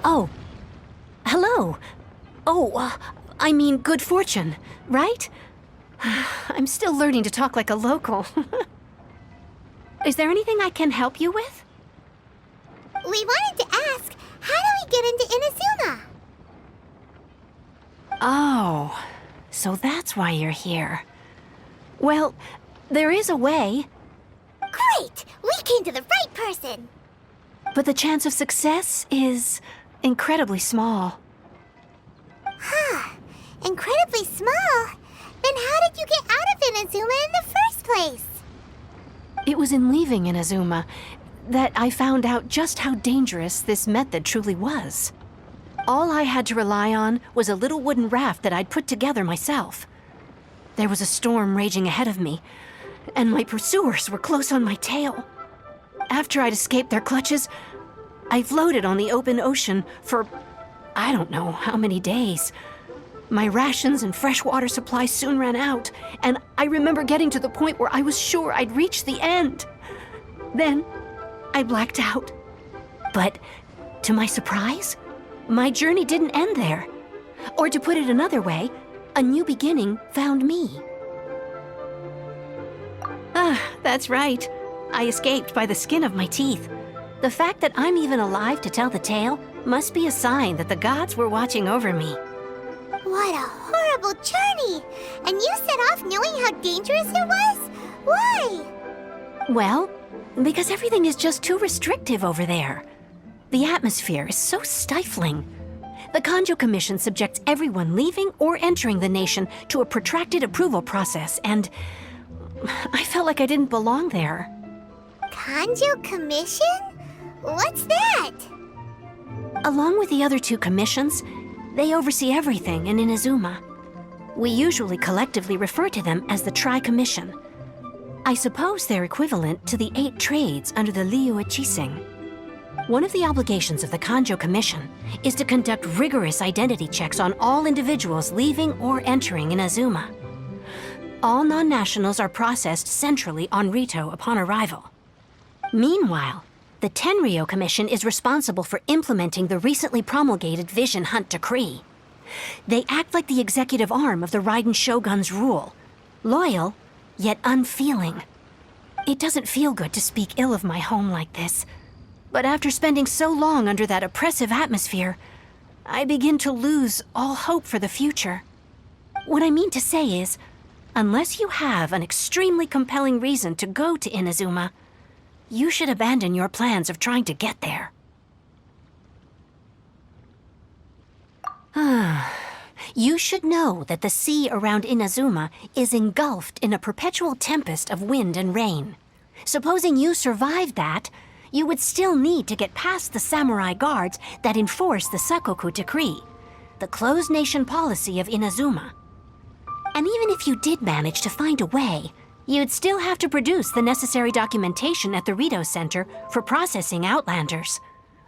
Oh, hello. I mean good fortune, right? I'm still learning to talk like a local. Is there anything I can help you with? We wanted to ask, how do we get into Inazuma? Oh, so that's why you're here. Well, there is a way. Great! We came to the right person! But the chance of success is incredibly small. Huh. Incredibly small? Then how did you get out of Inazuma in the first place? It was in leaving Inazuma that I found out just how dangerous this method truly was. All I had to rely on was a little wooden raft that I'd put together myself. There was a storm raging ahead of me, and my pursuers were close on my tail. After I'd escaped their clutches, I floated on the open ocean for I don't know how many days. My rations and freshwater supply soon ran out, and I remember getting to the point where I was sure I'd reached the end. Then, I blacked out. But, to my surprise, my journey didn't end there. Or to put it another way, a new beginning found me. That's right. I escaped by the skin of my teeth. The fact that I'm even alive to tell the tale must be a sign that the gods were watching over me. What a horrible journey! And you set off knowing how dangerous it was? Why? Well, because everything is just too restrictive over there. The atmosphere is so stifling. The Kanjo Commission subjects everyone leaving or entering the nation to a protracted approval process, and I felt like I didn't belong there. Kanjo Commission? What's that? Along with the other two commissions, they oversee everything in Inazuma. We usually collectively refer to them as the Tri-Commission. I suppose they're equivalent to the 8 trades under the Liyue Chising. One of the obligations of the Kanjo Commission is to conduct rigorous identity checks on all individuals leaving or entering Inazuma. All non-nationals are processed centrally on Rito upon arrival. Meanwhile, the Tenryo Commission is responsible for implementing the recently promulgated Vision Hunt Decree. They act like the executive arm of the Raiden Shogun's rule, loyal, yet unfeeling. It doesn't feel good to speak ill of my home like this, but after spending so long under that oppressive atmosphere, I begin to lose all hope for the future. What I mean to say is, unless you have an extremely compelling reason to go to Inazuma, you should abandon your plans of trying to get there. You should know that the sea around Inazuma is engulfed in a perpetual tempest of wind and rain. Supposing you survived that, you would still need to get past the samurai guards that enforce the Sakoku Decree, the closed nation policy of Inazuma. And even if you did manage to find a way, you'd still have to produce the necessary documentation at the Rito Center for processing Outlanders.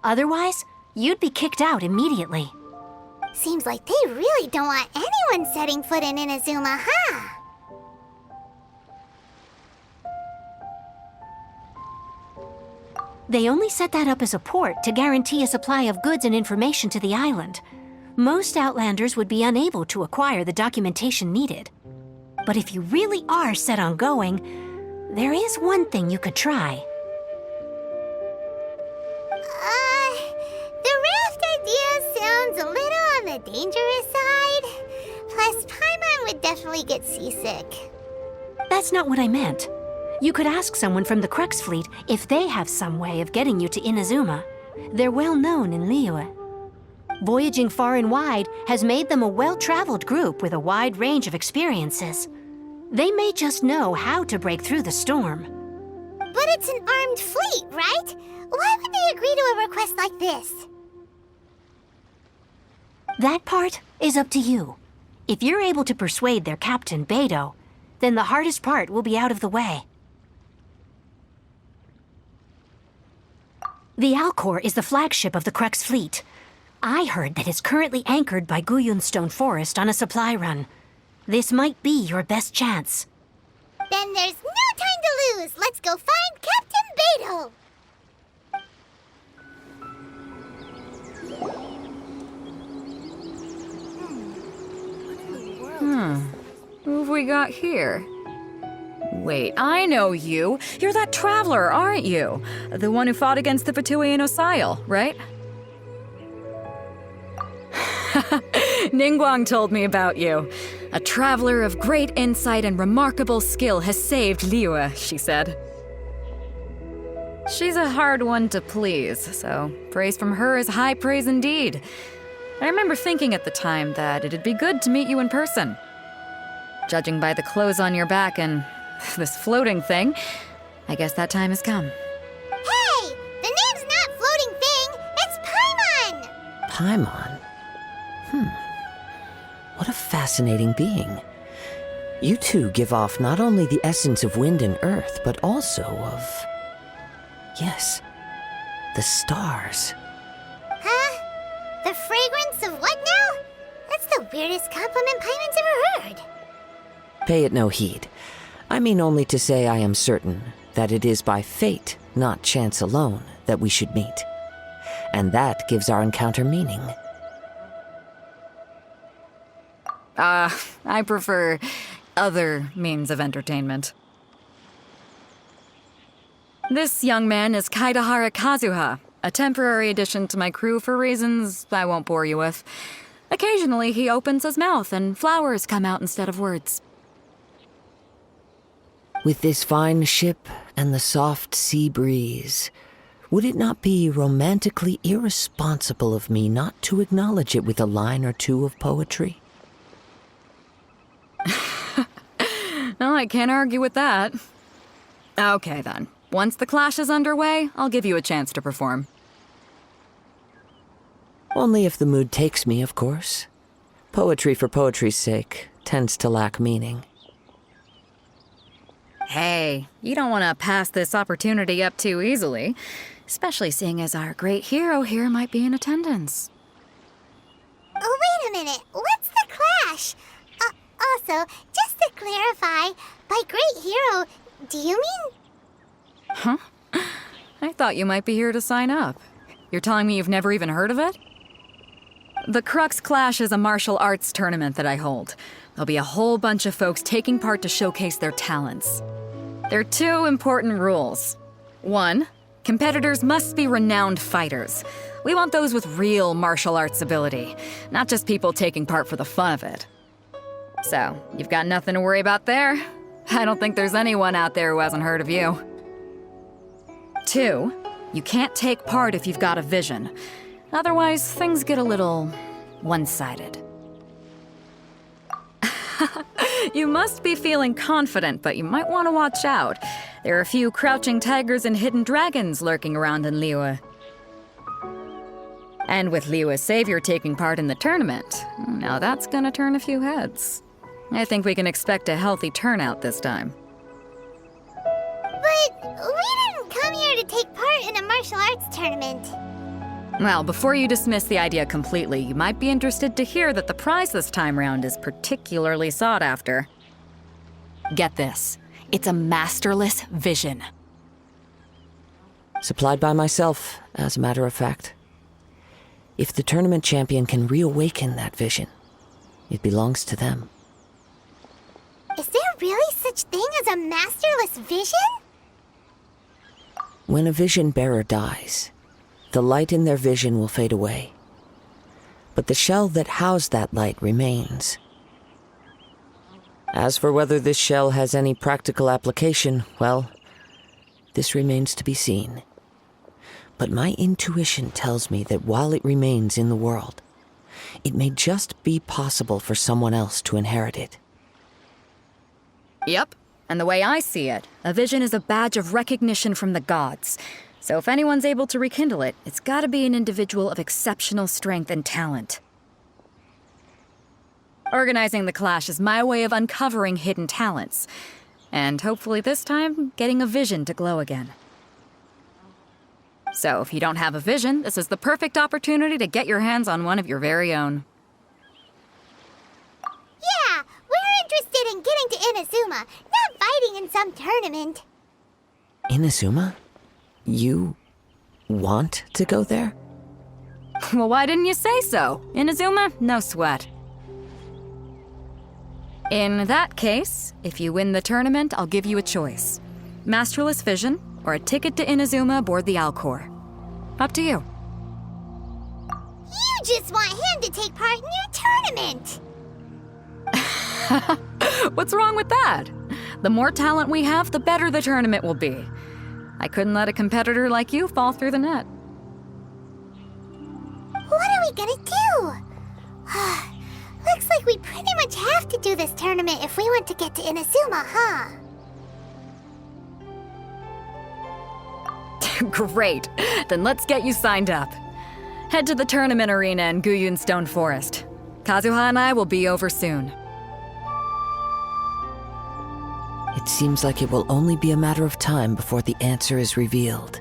Otherwise, you'd be kicked out immediately. Seems like they really don't want anyone setting foot in Inazuma, huh? They only set that up as a port to guarantee a supply of goods and information to the island. Most Outlanders would be unable to acquire the documentation needed. But if you really are set on going, there is one thing you could try. The raft idea sounds a little on the dangerous side. Plus, Paimon would definitely get seasick. That's not what I meant. You could ask someone from the Crux Fleet if they have some way of getting you to Inazuma. They're well known in Liyue. Voyaging far and wide has made them a well-traveled group with a wide range of experiences. They may just know how to break through the storm. But it's an armed fleet, right? Why would they agree to a request like this? That part is up to you. If you're able to persuade their captain, Beidou, then the hardest part will be out of the way. The Alcor is the flagship of the Crux Fleet. I heard that it's currently anchored by Guyunstone Forest on a supply run. This might be your best chance. Then there's no time to lose. Let's go find Captain Beidou. we got here? Wait, I know you. You're that traveler, aren't you? The one who fought against the Beidou Osile, right? Ningguang told me about you. A traveler of great insight and remarkable skill has saved Liyue, she said. She's a hard one to please, so praise from her is high praise indeed. I remember thinking at the time that it'd be good to meet you in person. Judging by the clothes on your back and this floating thing, I guess that time has come. Hey! The name's not Floating Thing, it's Paimon! Paimon? What a fascinating being. You two give off not only the essence of wind and earth, but also of... yes, the stars. Huh? The fragrance of what now? That's the weirdest compliment Paimon's ever heard. Pay it no heed. I mean only to say I am certain that it is by fate, not chance alone, that we should meet. And that gives our encounter meaning. I prefer other means of entertainment. This young man is Kaidahara Kazuha, a temporary addition to my crew for reasons I won't bore you with. Occasionally, he opens his mouth and flowers come out instead of words. With this fine ship and the soft sea breeze, would it not be romantically irresponsible of me not to acknowledge it with a line or two of poetry? No, I can't argue with that. Okay, then. Once the clash is underway, I'll give you a chance to perform. Only if the mood takes me, of course. Poetry for poetry's sake tends to lack meaning. Hey, you don't want to pass this opportunity up too easily, especially seeing as our great hero here might be in attendance. Oh, wait a minute. What's the clash? Also, just to clarify, by great hero, do you mean... Huh? I thought you might be here to sign up. You're telling me you've never even heard of it? The Crux Clash is a martial arts tournament that I hold. There'll be a whole bunch of folks taking part to showcase their talents. There are two important rules. One, competitors must be renowned fighters. We want those with real martial arts ability, not just people taking part for the fun of it. So, you've got nothing to worry about there. I don't think there's anyone out there who hasn't heard of you. Two, you can't take part if you've got a vision. Otherwise, things get a little one-sided. You must be feeling confident, but you might want to watch out. There are a few crouching tigers and hidden dragons lurking around in Liyue. And with Liyue's savior taking part in the tournament, now that's gonna turn a few heads. I think we can expect a healthy turnout this time. But we didn't come here to take part in a martial arts tournament. Well, before you dismiss the idea completely, you might be interested to hear that the prize this time round is particularly sought after. Get this. It's a masterless vision. Supplied by myself, as a matter of fact. If the tournament champion can reawaken that vision, it belongs to them. Is there really such thing as a masterless vision? When a vision bearer dies, the light in their vision will fade away. But the shell that housed that light remains. As for whether this shell has any practical application, well, this remains to be seen. But my intuition tells me that while it remains in the world, it may just be possible for someone else to inherit it. Yep, and the way I see it, a vision is a badge of recognition from the gods. So if anyone's able to rekindle it, it's gotta be an individual of exceptional strength and talent. Organizing the clash is my way of uncovering hidden talents. And hopefully this time, getting a vision to glow again. So if you don't have a vision, this is the perfect opportunity to get your hands on one of your very own. Yeah, we're interested in getting to Inazuma, not fighting in some tournament. Inazuma? You want to go there? Well, why didn't you say so? Inazuma, no sweat. In that case, if you win the tournament, I'll give you a choice. Masterless Vision, or a ticket to Inazuma aboard the Alcor. Up to you. You just want him to take part in your tournament! What's wrong with that? The more talent we have, the better the tournament will be. I couldn't let a competitor like you fall through the net. What are we gonna do? Looks like we pretty much have to do this tournament if we want to get to Inazuma, huh? Great. Then let's get you signed up. Head to the tournament arena in Guyun Stone Forest. Kazuha and I will be over soon. It seems like it will only be a matter of time before the answer is revealed.